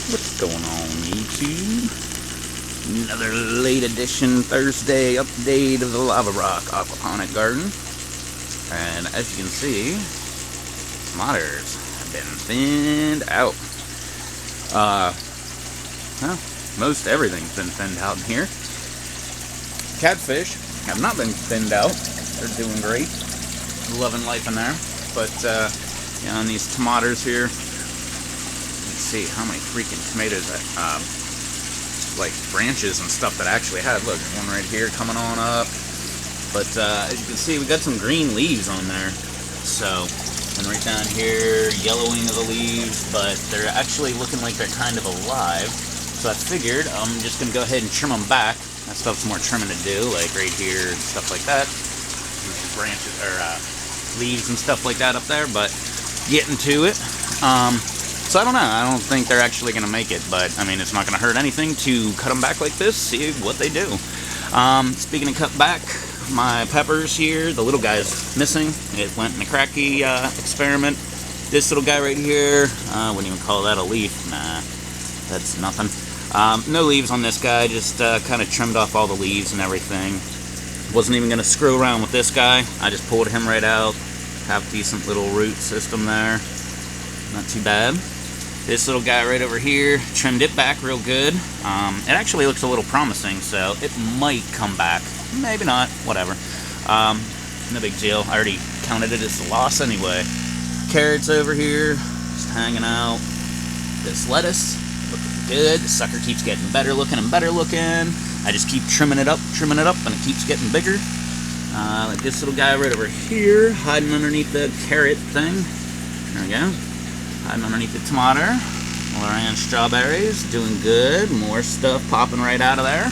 What's going on, YouTube? Another late edition Thursday update of the Lava Rock Aquaponic Garden. And as you can see, tomatoes have been thinned out. Well, most everything's been thinned out in here. Catfish have not been thinned out. They're doing great. Loving life in there. But, on these tomatoes here, let's see how many freaking tomatoes that, like branches and stuff that I actually had. Look, there's one right here coming on up. But, as you can see, we got some green leaves on there. So, and right down here, yellowing of the leaves, but they're actually looking like they're kind of alive. So I figured I'm just going to go ahead and trim them back. I still have some more trimming to do, like right here and stuff like that. Branches, or leaves and stuff like that up there, but getting to it. So I don't know. I don't think they're actually going to make it, but I mean, it's not going to hurt anything to cut them back like this, see what they do. Speaking of cut back, my peppers here, the little guy's missing. It went in a cracky experiment. This little guy right here, I wouldn't even call that a leaf. Nah, that's nothing. No leaves on this guy, just kind of trimmed off all the leaves and everything. Wasn't even going to screw around with this guy. I just pulled him right out. Have a decent little root system there. Not too bad. This little guy right over here, trimmed it back real good. It actually looks a little promising, so it might come back. Maybe not, whatever. No big deal. I already counted it as a loss anyway. Carrots over here, just hanging out. This lettuce, looking good. The sucker keeps getting better looking and better looking. I just keep trimming it up, and it keeps getting bigger. Like this little guy right over here, hiding underneath the carrot thing. There we go. Hiding underneath the tomato. Lorraine strawberries, doing good. More stuff popping right out of there.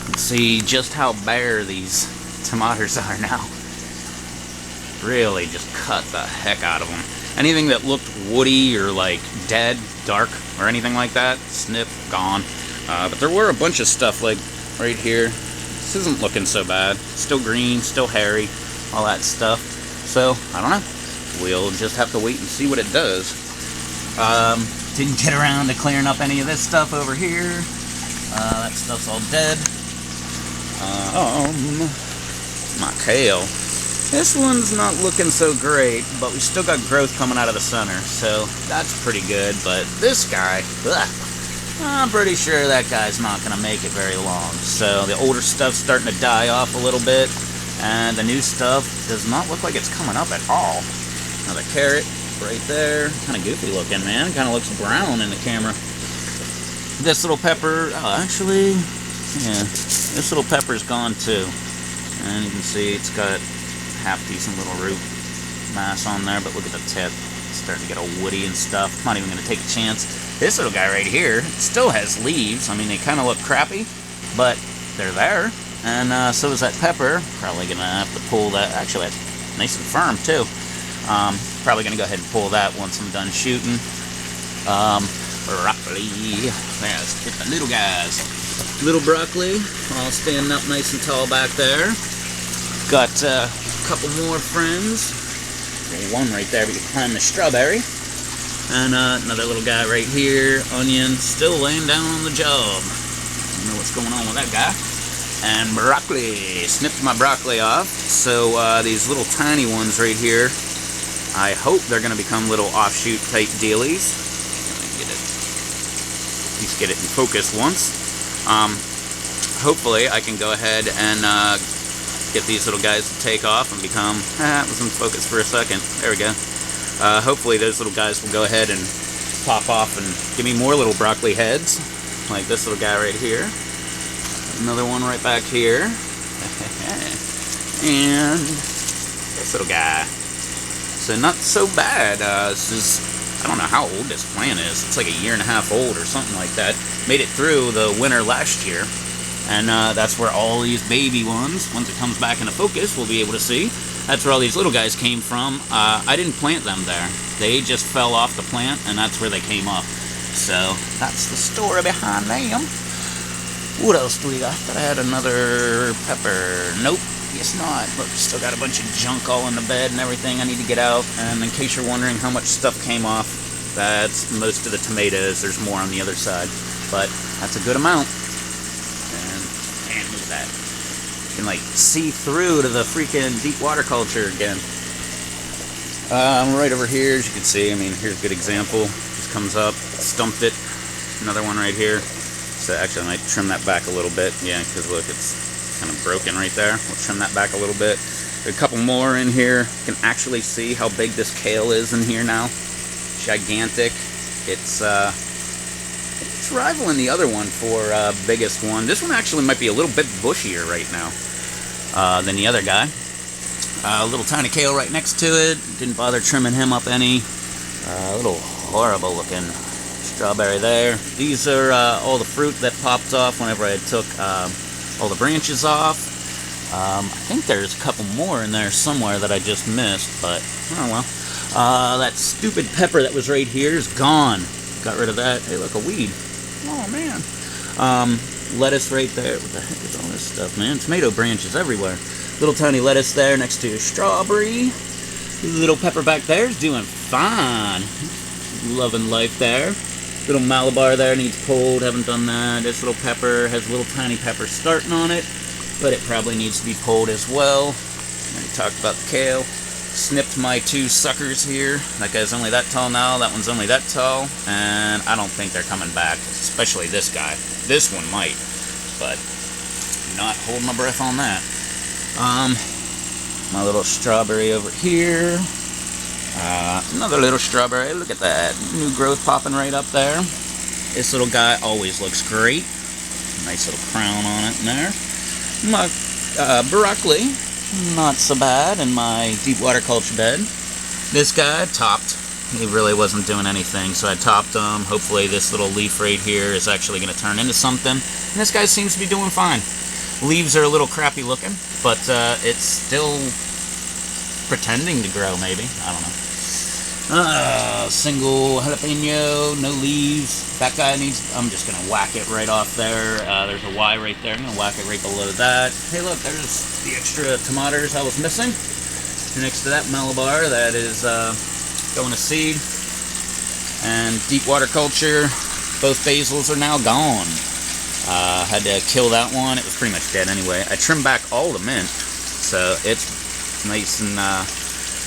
Let's see just how bare these tomatoes are now. Really just cut the heck out of them. Anything that looked woody or like dead, dark, or anything like that, snip, gone. But there were a bunch of stuff like right here. This isn't looking so bad. Still green, still hairy, all that stuff. So, I don't know. We'll just have to wait and see what it does. Didn't get around to clearing up any of this stuff over here. That stuff's all dead. My kale. This one's not looking so great, but we still got growth coming out of the center, so that's pretty good. But this guy, ugh, I'm pretty sure that guy's not going to make it very long. So the older stuff's starting to die off a little bit, and the new stuff does not look like it's coming up at all. Another carrot right there. Kind of goofy looking, man. Kind of looks brown in the camera. This little pepper, actually, yeah, this little pepper's gone too. And you can see it's got half decent little root mass on there, but look at the tip. It's starting to get all woody and stuff. I'm not even going to take a chance. This little guy right here still has leaves. I mean, they kind of look crappy, but they're there. And so is that pepper. Probably going to have to pull that. Actually, that's nice and firm, too. Probably going to go ahead and pull that once I'm done shooting. Broccoli. Yeah, let's get the little guys. Little broccoli, all standing up nice and tall back there. Got a couple more friends. One right there behind the strawberry. And another little guy right here, onion, still laying down on the job. I don't know what's going on with that guy. And broccoli, snipped my broccoli off. So these little tiny ones right here, I hope they're going to become little offshoot type dealies. Get it, at least get it in focus once. Hopefully I can go ahead and get these little guys to take off and become, it was in focus for a second. There we go. Hopefully those little guys will go ahead and pop off and give me more little broccoli heads, like this little guy right here. Another one right back here. And this little guy. So not so bad. This is, I don't know how old this plant is. It's like 1.5 years old or something like that. Made it through the winter last year. And that's where all these baby ones, once it comes back into focus, we'll be able to see. That's where all these little guys came from. I didn't plant them there. They just fell off the plant, and that's where they came up. So, that's the story behind them. What else do we got? Thought I had another pepper. Nope, guess not. Look, still got a bunch of junk all in the bed and everything I need to get out. And in case you're wondering how much stuff came off, That's most of the tomatoes. There's more on the other side, but that's a good amount. And man, look at that. You can like see through to the freaking deep water culture again. Right over here, as you can see, I mean, here's a good example. Just comes up, stumped it. Another one right here. So actually, I might trim that back a little bit. Yeah, because look, it's kind of broken right there. We'll trim that back a little bit. A couple more in here. You can actually see how big this kale is in here now. Gigantic. It's rivaling the other one for biggest one. This one actually might be a little bit bushier right now than the other guy. A little tiny kale right next to it. Didn't bother trimming him up any. A little horrible looking strawberry there. These are all the fruit that popped off whenever I took all the branches off. I think there's a couple more in there somewhere that I just missed, but oh well. That stupid pepper that was right here is gone. Got rid of that. Hey, look, a weed. Oh, man. Lettuce right there. What the heck is all this stuff, man? Tomato branches everywhere. Little tiny lettuce there next to strawberry. Little pepper back there is doing fine. Loving life there. Little Malabar there needs pulled. Haven't done that. This little pepper has a little tiny pepper starting on it, but it probably needs to be pulled as well. Already talked about the kale. Snipped my two suckers here. That guy's only that tall now. That one's only that tall. And I don't think they're coming back. Especially this guy. This one might. But not holding my breath on that. My little strawberry over here. Another little strawberry. Look at that. New growth popping right up there. This little guy always looks great. Nice little crown on it in there. My broccoli. Not so bad in my deep water culture bed. This guy topped. He really wasn't doing anything, so I topped him. Hopefully this little leaf right here is actually going to turn into something. And this guy seems to be doing fine. Leaves are a little crappy looking, but it's still pretending to grow, maybe. I don't know. Single jalapeno, no leaves. That guy needs... I'm just going to whack it right off there. There's a Y right there. I'm going to whack it right below that. Hey, look, there's the extra tomatoes I was missing. Next to that Malabar, that is going to seed. And deep water culture, both basils are now gone. Had to kill that one. It was pretty much dead anyway. I trimmed back all the mint, so it's nice and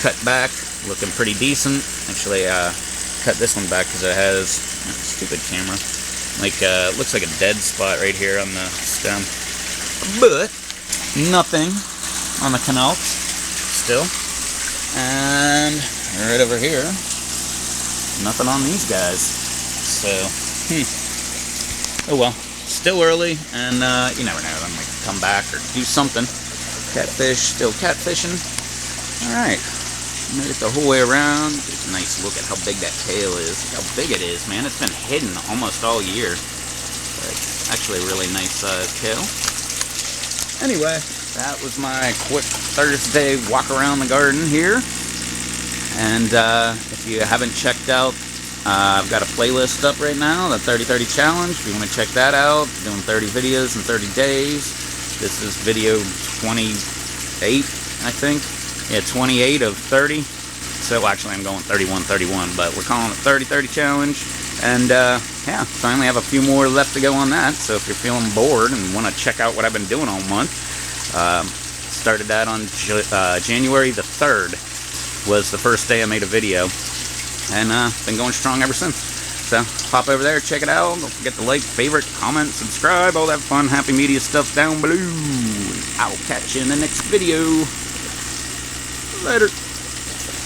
cut back. Looking pretty decent. Actually, cut this one back because it has stupid camera. Like looks like a dead spot right here on the stem. But nothing on the canal still. And right over here, nothing on these guys. So, oh well. Still early, and you never know. They might come back or do something. Catfish, still catfishing. All right. Made it the whole way around. It's a nice look at how big that kale is. Look how big it is, man. It's been hidden almost all year. But actually a really nice kale. Anyway, that was my quick Thursday walk around the garden here. And if you haven't checked out, I've got a playlist up right now, the 30-30 challenge. If you want to check that out, I'm doing 30 videos in 30 days. This is video 28, I think. Yeah, 28 of 30. So actually I'm going 31-31, but we're calling it 30-30 challenge. And yeah, finally have a few more left to go on that. So if you're feeling bored and want to check out what I've been doing all month, started that on January the 3rd was the first day I made a video. And been going strong ever since. So pop over there, check it out. Don't forget to like, favorite, comment, subscribe, all that fun, happy media stuff down below. I'll catch you in the next video. Later.